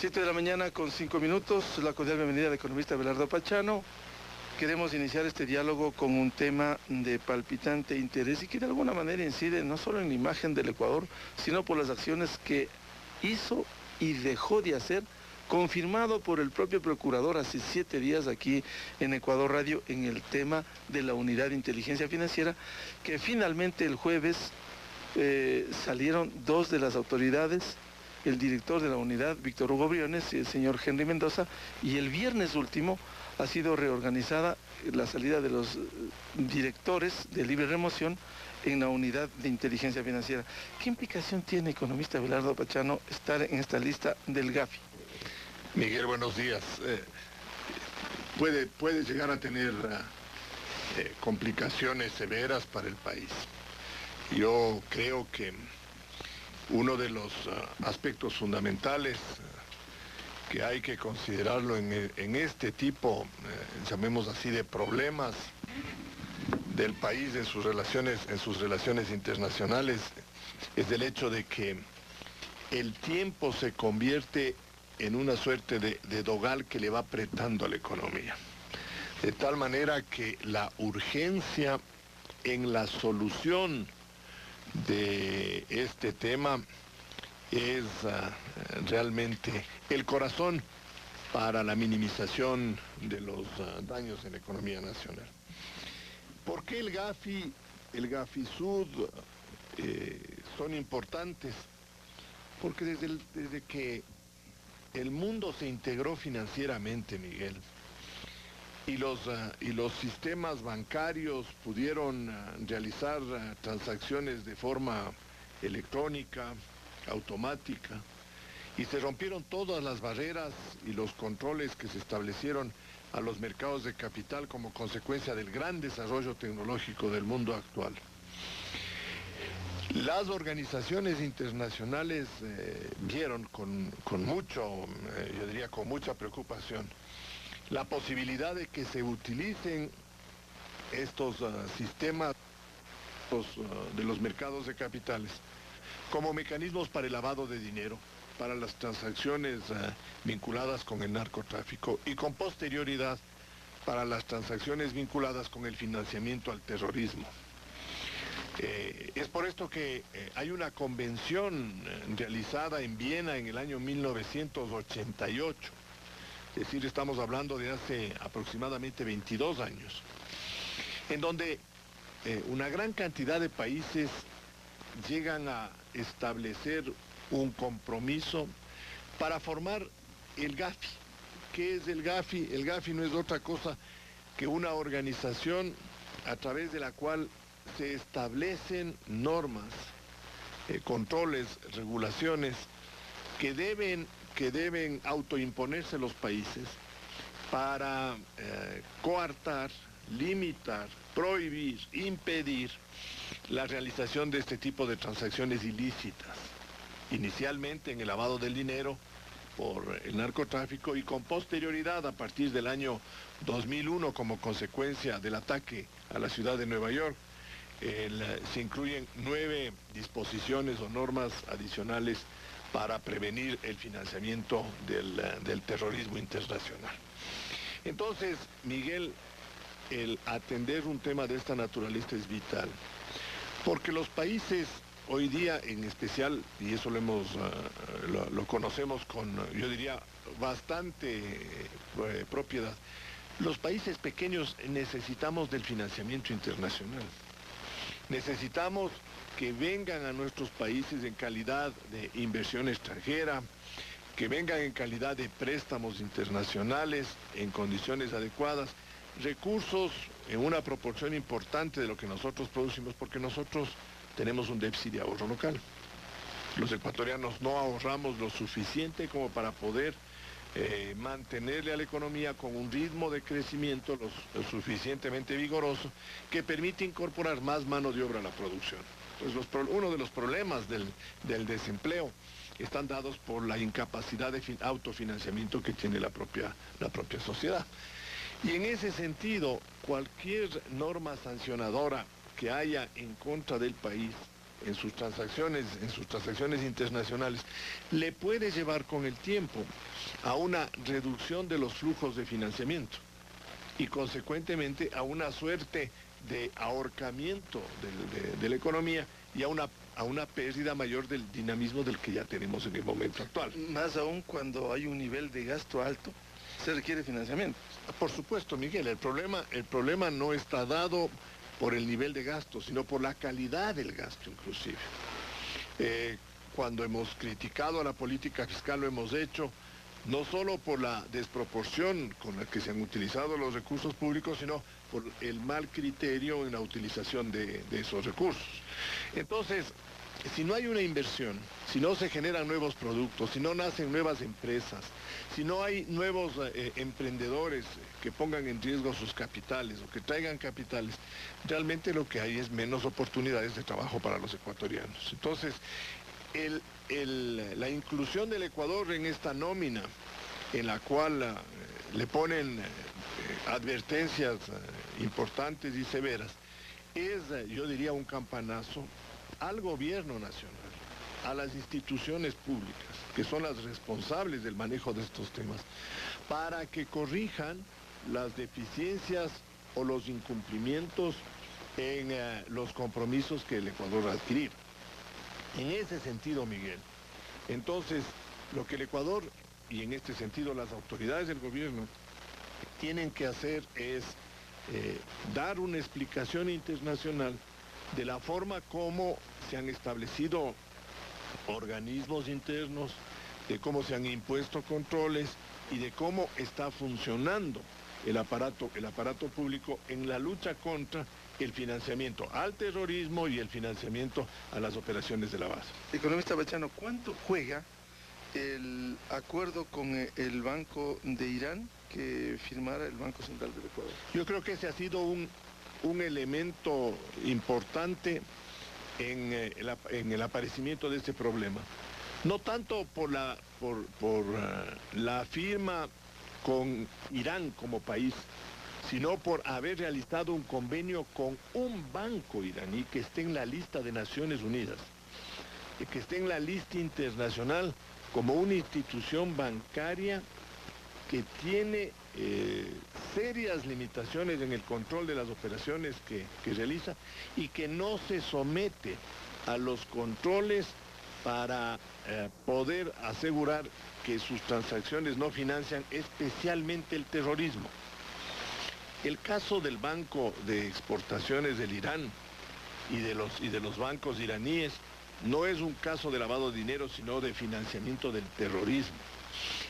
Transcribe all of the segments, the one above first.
7 de la mañana con 5 minutos, la cordial bienvenida al economista Abelardo Pachano. Queremos iniciar este diálogo con un tema de palpitante interés y que de alguna manera incide no solo en la imagen del Ecuador, sino por las acciones que hizo y dejó de hacer, confirmado por el propio procurador hace 7 días aquí en Ecuador Radio en el tema de la unidad de inteligencia financiera, que finalmente el jueves salieron 2 de las autoridades, el director de la unidad, Víctor Hugo Briones, y el señor Henry Mendoza, y el viernes último ha sido reorganizada la salida de los directores de libre remoción en la unidad de inteligencia financiera. ¿Qué implicación tiene, economista Abelardo Pachano, estar en esta lista del GAFI? Miguel, buenos días. Puede llegar a tener complicaciones severas para el país. Yo creo que uno de los aspectos fundamentales que hay que considerarlo en este tipo, llamemos así, de problemas del país en sus relaciones internacionales, es el hecho de que el tiempo se convierte en una suerte de dogal que le va apretando a la economía. De tal manera que la urgencia en la solución de este tema es realmente el corazón para la minimización de los daños en la economía nacional. ¿Por qué el GAFI Sud son importantes? Porque desde que el mundo se integró financieramente, Miguel, y los sistemas bancarios pudieron realizar transacciones de forma electrónica, automática, y se rompieron todas las barreras y los controles que se establecieron a los mercados de capital como consecuencia del gran desarrollo tecnológico del mundo actual. Las organizaciones internacionales vieron con mucha preocupación la posibilidad de que se utilicen estos sistemas de los mercados de capitales como mecanismos para el lavado de dinero, para las transacciones vinculadas con el narcotráfico y con posterioridad para las transacciones vinculadas con el financiamiento al terrorismo. Es por esto que hay una convención realizada en Viena en el año 1988, es decir, estamos hablando de hace aproximadamente 22 años, en donde una gran cantidad de países llegan a establecer un compromiso para formar el GAFI. ¿Qué es el GAFI? El GAFI no es otra cosa que una organización a través de la cual se establecen normas, controles, regulaciones que deben autoimponerse los países para coartar, limitar, prohibir, impedir la realización de este tipo de transacciones ilícitas, inicialmente en el lavado del dinero por el narcotráfico y con posterioridad a partir del año 2001 como consecuencia del ataque a la ciudad de Nueva York. Se incluyen 9 disposiciones o normas adicionales para prevenir el financiamiento del terrorismo internacional. Entonces, Miguel, el atender un tema de esta naturaleza es vital, porque los países hoy día en especial, y eso lo conocemos con, yo diría, bastante propiedad, los países pequeños necesitamos del financiamiento internacional. Necesitamos que vengan a nuestros países en calidad de inversión extranjera, que vengan en calidad de préstamos internacionales en condiciones adecuadas, recursos en una proporción importante de lo que nosotros producimos, porque nosotros tenemos un déficit de ahorro local. Los ecuatorianos no ahorramos lo suficiente como para poder mantenerle a la economía con un ritmo de crecimiento lo suficientemente vigoroso que permite incorporar más mano de obra a la producción. Entonces, uno de los problemas del desempleo están dados por la incapacidad de autofinanciamiento que tiene la propia sociedad. Y en ese sentido, cualquier norma sancionadora que haya en contra del país en sus transacciones internacionales, le puede llevar con el tiempo a una reducción de los flujos de financiamiento y consecuentemente a una suerte de ahorcamiento de la economía y a una pérdida mayor del dinamismo del que ya tenemos en el momento actual. Más aún cuando hay un nivel de gasto alto, se requiere financiamiento. Por supuesto, Miguel, el problema no está dado por el nivel de gasto, sino por la calidad del gasto inclusive. Cuando hemos criticado a la política fiscal lo hemos hecho no solo por la desproporción con la que se han utilizado los recursos públicos, sino por el mal criterio en la utilización de esos recursos. Entonces, si no hay una inversión, si no se generan nuevos productos, si no nacen nuevas empresas, si no hay nuevos emprendedores que pongan en riesgo sus capitales o que traigan capitales, realmente lo que hay es menos oportunidades de trabajo para los ecuatorianos. Entonces, la inclusión del Ecuador en esta nómina, en la cual le ponen advertencias importantes y severas, es, yo diría, un campanazo al gobierno nacional, a las instituciones públicas, que son las responsables del manejo de estos temas, para que corrijan las deficiencias o los incumplimientos en los compromisos que el Ecuador ha adquirido. En ese sentido, Miguel, entonces, lo que el Ecuador, y en este sentido las autoridades del gobierno, tienen que hacer es dar una explicación internacional de la forma como se han establecido organismos internos, de cómo se han impuesto controles y de cómo está funcionando el aparato público en la lucha contra el financiamiento al terrorismo y el financiamiento a las operaciones de la base. Economista Pachano, ¿cuánto juega el acuerdo con el Banco de Irán que firmara el Banco Central del Ecuador? Yo creo que ese ha sido un elemento importante en el aparecimiento de este problema. No tanto por la firma con Irán como país, sino por haber realizado un convenio con un banco iraní que esté en la lista de Naciones Unidas, que esté en la lista internacional como una institución bancaria que tiene serias limitaciones en el control de las operaciones que realiza y que no se somete a los controles para poder asegurar que sus transacciones no financian especialmente el terrorismo. El caso del Banco de Exportaciones del Irán y de los bancos iraníes no es un caso de lavado de dinero, sino de financiamiento del terrorismo.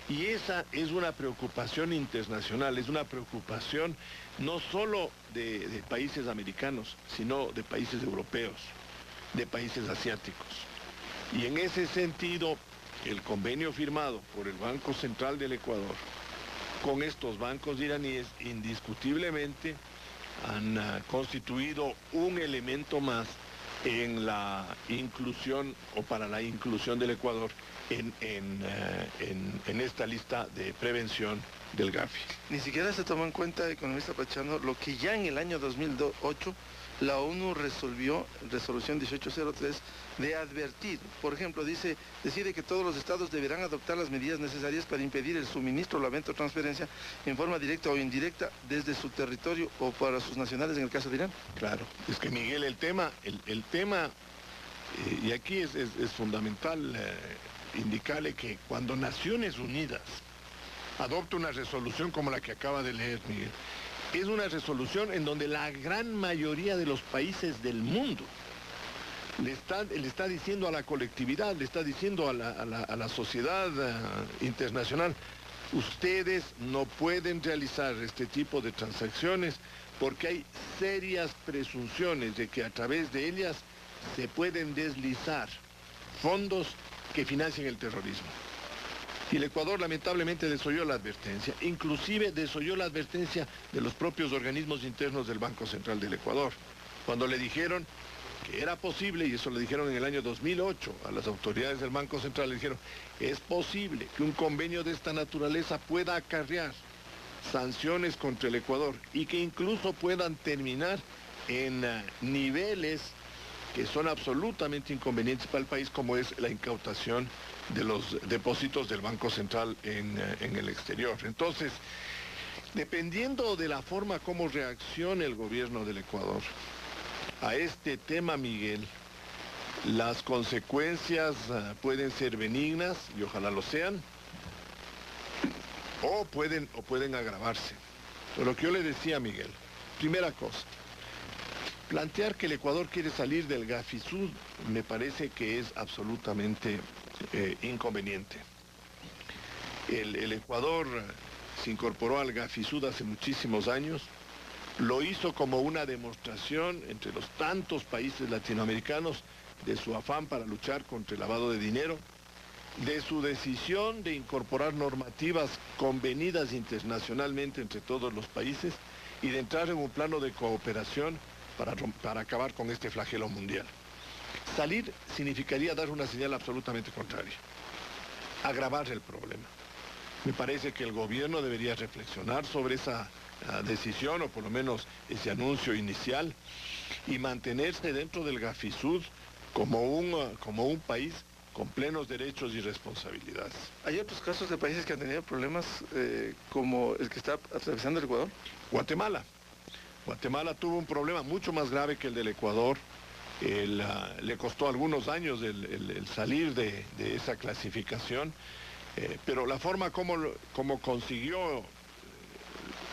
Y esa es una preocupación internacional, es una preocupación no solo de países americanos, sino de países europeos, de países asiáticos. Y en ese sentido, el convenio firmado por el Banco Central del Ecuador con estos bancos iraníes indiscutiblemente han constituido un elemento más en la inclusión o para la inclusión del Ecuador en esta lista de prevención del Gafi. Ni siquiera se tomó en cuenta, economista Pachano, lo que ya en el año 2008 la ONU resolvió, resolución 1803, de advertir. Por ejemplo, decide que todos los estados deberán adoptar las medidas necesarias para impedir el suministro, la venta o transferencia en forma directa o indirecta desde su territorio o para sus nacionales en el caso de Irán. Claro, es que Miguel, el tema, y aquí es fundamental indicarle que cuando Naciones Unidas adopta una resolución como la que acaba de leer Miguel, es una resolución en donde la gran mayoría de los países del mundo le está diciendo a la colectividad, le está diciendo a la sociedad internacional, ustedes no pueden realizar este tipo de transacciones porque hay serias presunciones de que a través de ellas se pueden deslizar fondos que financien el terrorismo. Y el Ecuador lamentablemente desoyó la advertencia, inclusive desoyó la advertencia de los propios organismos internos del Banco Central del Ecuador, cuando le dijeron que era posible, y eso le dijeron en el año 2008 a las autoridades del Banco Central, le dijeron, es posible que un convenio de esta naturaleza pueda acarrear sanciones contra el Ecuador y que incluso puedan terminar en niveles que son absolutamente inconvenientes para el país, como es la incautación de los depósitos del Banco Central en el exterior. Entonces, dependiendo de la forma como reaccione el gobierno del Ecuador a este tema, Miguel, las consecuencias pueden ser benignas, y ojalá lo sean, o pueden agravarse. Pero lo que yo le decía a Miguel, primera cosa, plantear que el Ecuador quiere salir del Gafisud me parece que es absolutamente inconveniente. El Ecuador se incorporó al Gafisud hace muchísimos años, lo hizo como una demostración entre los tantos países latinoamericanos de su afán para luchar contra el lavado de dinero, de su decisión de incorporar normativas convenidas internacionalmente entre todos los países y de entrar en un plano de cooperación para acabar con este flagelo mundial. Salir significaría dar una señal absolutamente contraria, agravar el problema. Me parece que el gobierno debería reflexionar sobre esa decisión, o por lo menos ese anuncio inicial, y mantenerse dentro del Gafisud como un país con plenos derechos y responsabilidades. ¿Hay otros casos de países que han tenido problemas como el que está atravesando el Ecuador? Guatemala. Guatemala tuvo un problema mucho más grave que el del Ecuador. Le costó algunos años el salir de esa clasificación, pero la forma como consiguió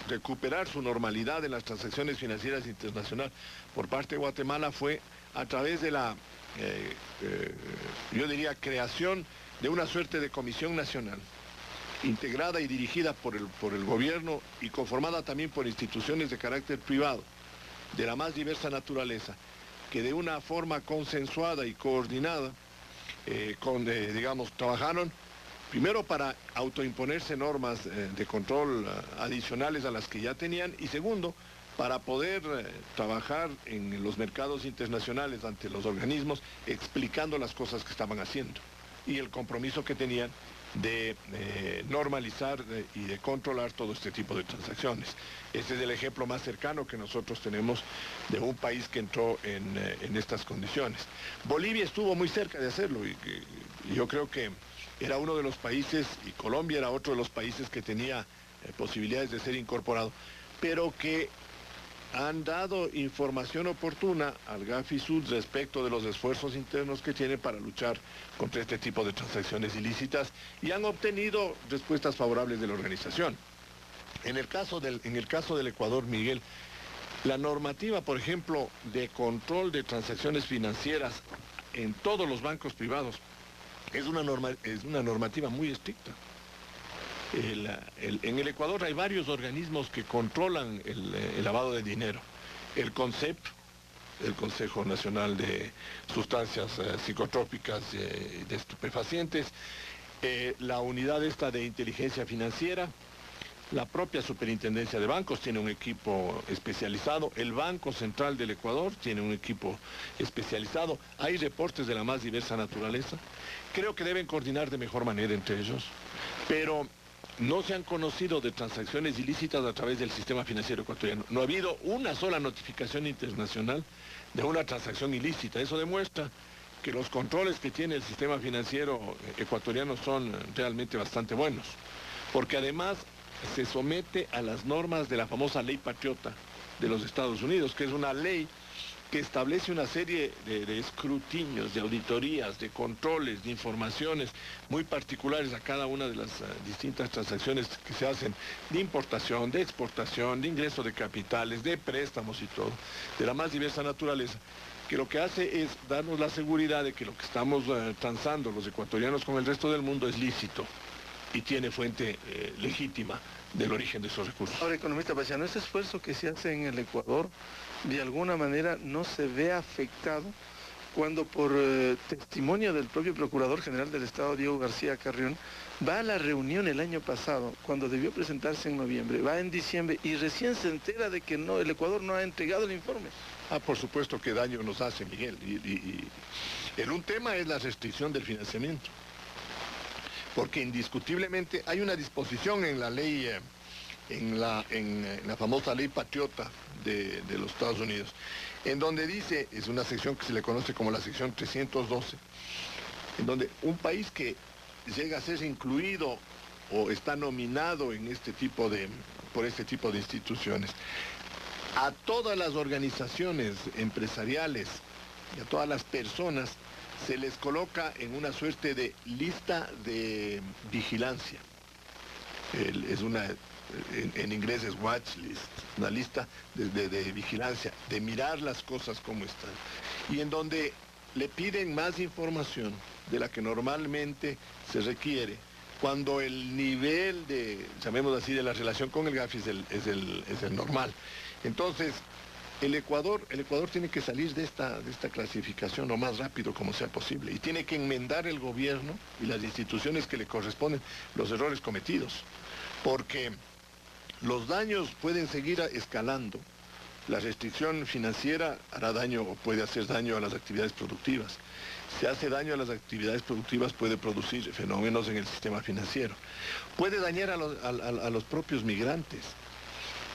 recuperar su normalidad en las transacciones financieras internacionales por parte de Guatemala fue a través de la, yo diría, creación de una suerte de comisión nacional, integrada y dirigida por el gobierno y conformada también por instituciones de carácter privado, de la más diversa naturaleza, que de una forma consensuada y coordinada, digamos, trabajaron primero para autoimponerse normas de control adicionales a las que ya tenían, y segundo, para poder trabajar en los mercados internacionales ante los organismos explicando las cosas que estaban haciendo y el compromiso que tenían de normalizar y de controlar todo este tipo de transacciones. Este es el ejemplo más cercano que nosotros tenemos de un país que entró en estas condiciones. Bolivia estuvo muy cerca de hacerlo y yo creo que era uno de los países, y Colombia era otro de los países que tenía posibilidades de ser incorporado, pero que han dado información oportuna al Gafisud respecto de los esfuerzos internos que tiene para luchar contra este tipo de transacciones ilícitas y han obtenido respuestas favorables de la organización. En el caso del Ecuador, Miguel, la normativa, por ejemplo, de control de transacciones financieras en todos los bancos privados es una normativa muy estricta. En el Ecuador hay varios organismos que controlan el lavado de dinero. El CONCEP, el Consejo Nacional de Sustancias Psicotrópicas y de Estupefacientes, la unidad esta de inteligencia financiera, la propia Superintendencia de Bancos tiene un equipo especializado, el Banco Central del Ecuador tiene un equipo especializado, hay reportes de la más diversa naturaleza. Creo que deben coordinar de mejor manera entre ellos, pero no se han conocido de transacciones ilícitas a través del sistema financiero ecuatoriano. No ha habido una sola notificación internacional de una transacción ilícita. Eso demuestra que los controles que tiene el sistema financiero ecuatoriano son realmente bastante buenos, porque además se somete a las normas de la famosa Ley Patriota de los Estados Unidos, que es una ley que establece una serie de escrutinios, de auditorías, de controles, de informaciones muy particulares a cada una de las distintas transacciones que se hacen de importación, de exportación, de ingreso de capitales, de préstamos y todo, de la más diversa naturaleza, que lo que hace es darnos la seguridad de que lo que estamos transando los ecuatorianos con el resto del mundo es lícito y tiene fuente legítima del origen de esos recursos. Ahora, economista Pachano, ese esfuerzo que se hace en el Ecuador, de alguna manera no se ve afectado cuando por testimonio del propio Procurador General del Estado, Diego García Carrión, va a la reunión el año pasado, cuando debió presentarse en noviembre, va en diciembre y recién se entera de que no, el Ecuador no ha entregado el informe. Por supuesto que daño nos hace, Miguel. Un tema es la restricción del financiamiento, porque indiscutiblemente hay una disposición en la ley, en la famosa Ley Patriota de los Estados Unidos, en donde dice, es una sección que se le conoce como la sección 312, en donde un país que llega a ser incluido o está nominado en por este tipo de instituciones, a todas las organizaciones empresariales y a todas las personas se les coloca en una suerte de lista de vigilancia. En inglés es watch list, una lista de vigilancia, de mirar las cosas como están. Y en donde le piden más información de la que normalmente se requiere, cuando el nivel llamémoslo así, de la relación con el Gafi es el normal. Entonces, el Ecuador tiene que salir de esta clasificación lo más rápido como sea posible y tiene que enmendar el gobierno y las instituciones que le corresponden los errores cometidos, porque los daños pueden seguir escalando. La restricción financiera hará daño o puede hacer daño a las actividades productivas. Si hace daño a las actividades productivas puede producir fenómenos en el sistema financiero. Puede dañar a los propios migrantes.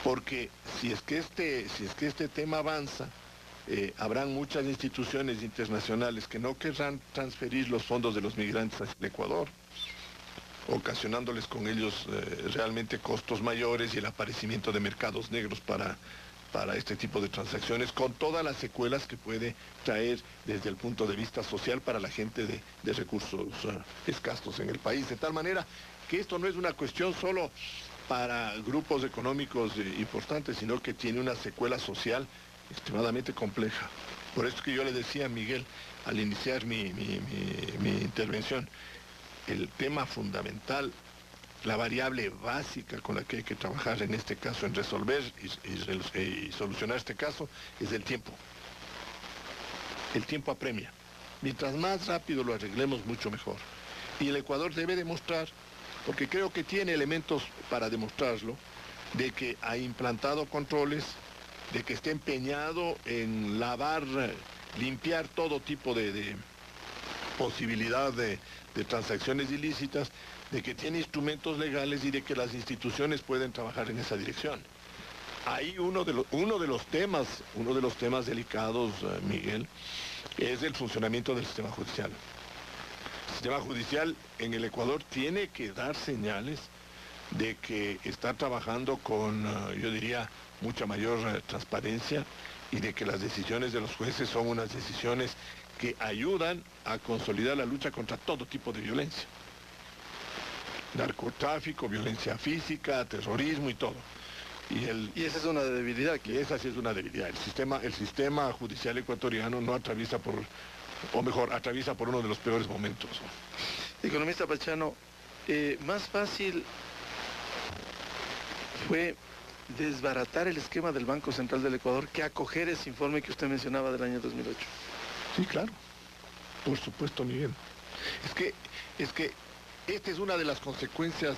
Porque si es que este tema avanza, habrán muchas instituciones internacionales que no querrán transferir los fondos de los migrantes hacia el Ecuador, ocasionándoles con ellos realmente costos mayores y el aparecimiento de mercados negros para este tipo de transacciones, con todas las secuelas que puede traer desde el punto de vista social para la gente de recursos escasos en el país. De tal manera que esto no es una cuestión solo para grupos económicos importantes, sino que tiene una secuela social extremadamente compleja. Por eso que yo le decía a Miguel al iniciar mi intervención, el tema fundamental, la variable básica con la que hay que trabajar en este caso, en resolver y solucionar este caso, es el tiempo. El tiempo apremia. Mientras más rápido lo arreglemos, mucho mejor. Y el Ecuador debe demostrar, porque creo que tiene elementos para demostrarlo, de que ha implantado controles, de que está empeñado en limpiar todo tipo de posibilidad de transacciones ilícitas, de que tiene instrumentos legales y de que las instituciones pueden trabajar en esa dirección. Ahí uno de los temas delicados, Miguel, es el funcionamiento del sistema judicial. El sistema judicial en el Ecuador tiene que dar señales de que está trabajando con, yo diría, mucha mayor transparencia y de que las decisiones de los jueces son unas decisiones que ayudan a consolidar la lucha contra todo tipo de violencia. Narcotráfico, violencia física, terrorismo y todo. Y esa es una debilidad. Y esa sí es una debilidad. El sistema judicial ecuatoriano no atraviesa atraviesa por uno de los peores momentos. Economista Pachano, más fácil fue desbaratar el esquema del Banco Central del Ecuador que acoger ese informe que usted mencionaba del año 2008. Sí, claro. Por supuesto, Miguel. Es que esta es una de las consecuencias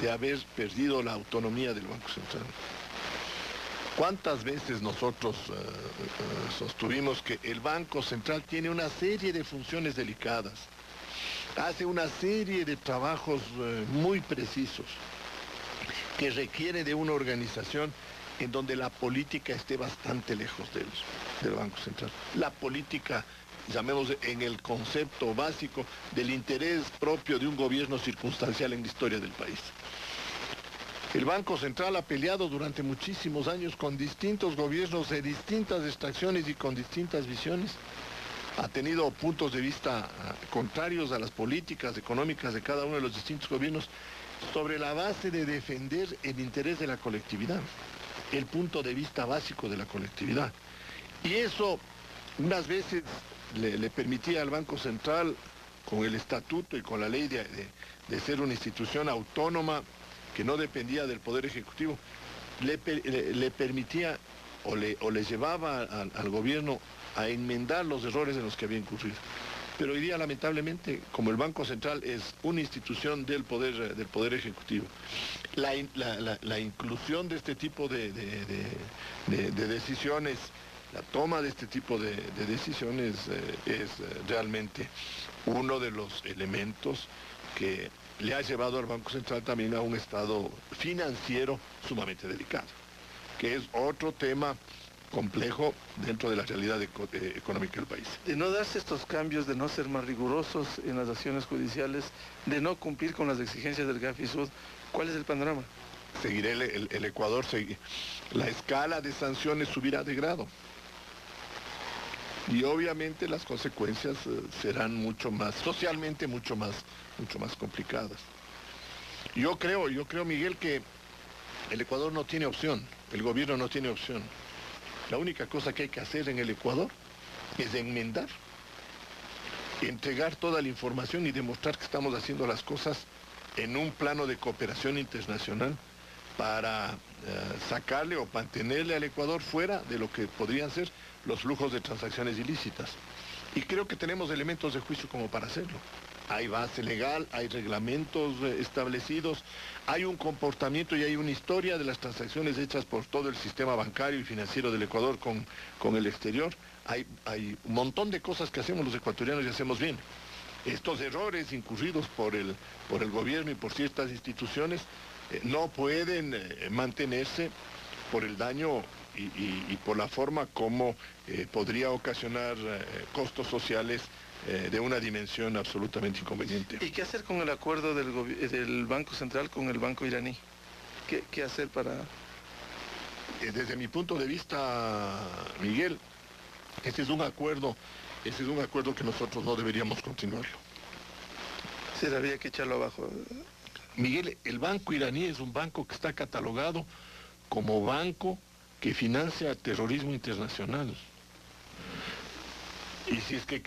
de haber perdido la autonomía del Banco Central. ¿Cuántas veces nosotros sostuvimos que el Banco Central tiene una serie de funciones delicadas, hace una serie de trabajos muy precisos, que requiere de una organización en donde la política esté bastante lejos del Banco Central? La política, llamémosle en el concepto básico del interés propio de un gobierno circunstancial en la historia del país. El Banco Central ha peleado durante muchísimos años con distintos gobiernos de distintas extracciones y con distintas visiones. Ha tenido puntos de vista contrarios a las políticas económicas de cada uno de los distintos gobiernos sobre la base de defender el interés de la colectividad, el punto de vista básico de la colectividad. Y eso unas veces le permitía al Banco Central, con el estatuto y con la ley de ser una institución autónoma que no dependía del Poder Ejecutivo, le permitía o le llevaba al gobierno a enmendar los errores en los que había incurrido. Pero hoy día, lamentablemente, como el Banco Central es una institución del Poder Ejecutivo, la inclusión de este tipo de decisiones, la toma de este tipo de decisiones es realmente uno de los elementos que le ha llevado al Banco Central también a un estado financiero sumamente delicado. que es otro tema complejo dentro de la realidad económica del país. De no darse estos cambios, de no ser más rigurosos en las acciones judiciales, de no cumplir con las exigencias del GAFI-Sud, ¿cuál es el panorama? Seguirá el Ecuador, la escala de sanciones subirá de grado. Y obviamente las consecuencias serán mucho más, socialmente mucho más complicadas. Yo creo, Miguel, que el Ecuador no tiene opción, el gobierno no tiene opción. La única cosa que hay que hacer en el Ecuador es enmendar, entregar toda la información y demostrar que estamos haciendo las cosas en un plano de cooperación internacional para sacarle o mantenerle al Ecuador fuera de lo que podrían ser los flujos de transacciones ilícitas. Y creo que tenemos elementos de juicio como para hacerlo. Hay base legal, hay reglamentos establecidos, hay un comportamiento y hay una historia de las transacciones hechas por todo el sistema bancario y financiero del Ecuador con el exterior. Hay un montón de cosas que hacemos los ecuatorianos y hacemos bien. Estos errores incurridos por el gobierno y por ciertas instituciones no pueden mantenerse por el daño y por la forma como podría ocasionar costos sociales de una dimensión absolutamente inconveniente. ¿Y qué hacer con el acuerdo del Banco Central con el Banco Iraní? ¿Qué hacer para...? Desde mi punto de vista, Miguel, ese es un acuerdo que nosotros no deberíamos continuarlo. Sí, habría que echarlo abajo. Miguel, el banco iraní es un banco que está catalogado como banco que financia terrorismo internacional. Y si es que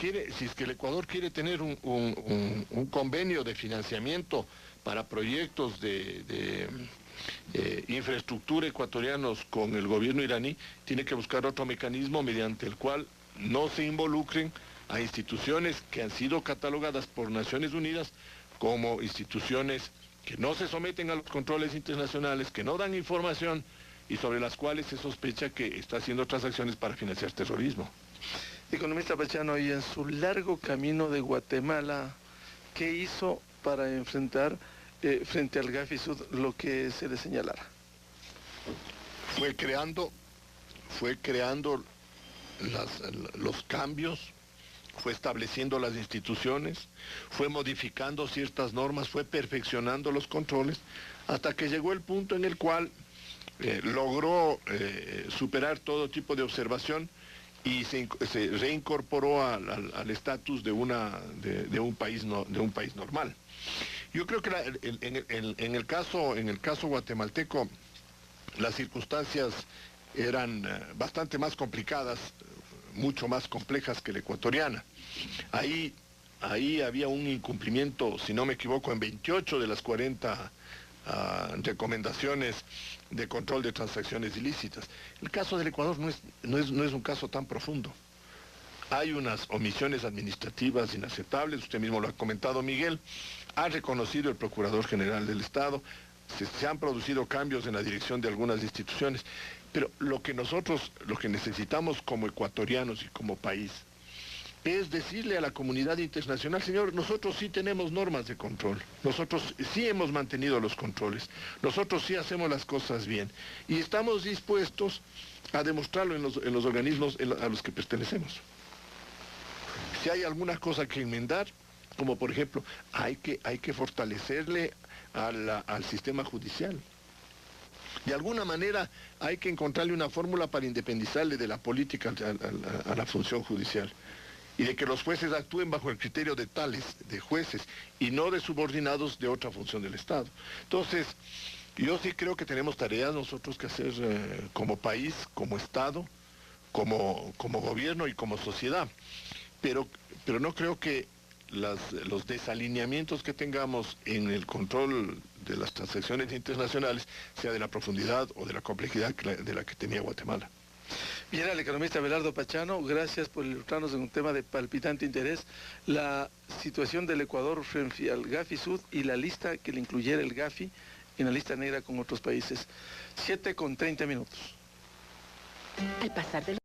el Ecuador quiere tener un convenio de financiamiento para proyectos de infraestructura ecuatorianos con el gobierno iraní, tiene que buscar otro mecanismo mediante el cual no se involucren a instituciones que han sido catalogadas por Naciones Unidas como instituciones que no se someten a los controles internacionales, que no dan información y sobre las cuales se sospecha que está haciendo transacciones para financiar terrorismo. Economista Pachano, y en su largo camino de Guatemala, ¿qué hizo para enfrentar frente al GAFI-Sud lo que se le señalara? Fue creando los cambios, fue estableciendo las instituciones, fue modificando ciertas normas, fue perfeccionando los controles, hasta que llegó el punto en el cual logró superar todo tipo de observación y se reincorporó al estatus de un país normal. Yo creo que en el caso guatemalteco las circunstancias eran bastante más complicadas, mucho más complejas que la ecuatoriana. Ahí había un incumplimiento, si no me equivoco, en 28 de las 40 recomendaciones de control de transacciones ilícitas. El caso del Ecuador no es un caso tan profundo. Hay unas omisiones administrativas inaceptables, usted mismo lo ha comentado, Miguel, ha reconocido el Procurador General del Estado, se han producido cambios en la dirección de algunas instituciones, pero lo que necesitamos como ecuatorianos y como país es decirle a la comunidad internacional, señor, nosotros sí tenemos normas de control, nosotros sí hemos mantenido los controles, nosotros sí hacemos las cosas bien y estamos dispuestos a demostrarlo en los organismos a los que pertenecemos. Si hay alguna cosa que enmendar, como por ejemplo, hay que fortalecerle al sistema judicial. De alguna manera hay que encontrarle una fórmula para independizarle de la política a la función judicial y de que los jueces actúen bajo el criterio de jueces y no de subordinados de otra función del Estado. Entonces, yo sí creo que tenemos tareas nosotros que hacer como país, como Estado, como gobierno y como sociedad, pero no creo que los desalineamientos que tengamos en el control de las transacciones internacionales sea de la profundidad o de la complejidad de la que tenía Guatemala. Bien, al economista Abelardo Pachano, gracias por ilustrarnos en un tema de palpitante interés, la situación del Ecuador frente al GAFI-Sud y la lista que le incluyera el GAFI en la lista negra con otros países. 7:30. Al pasar de los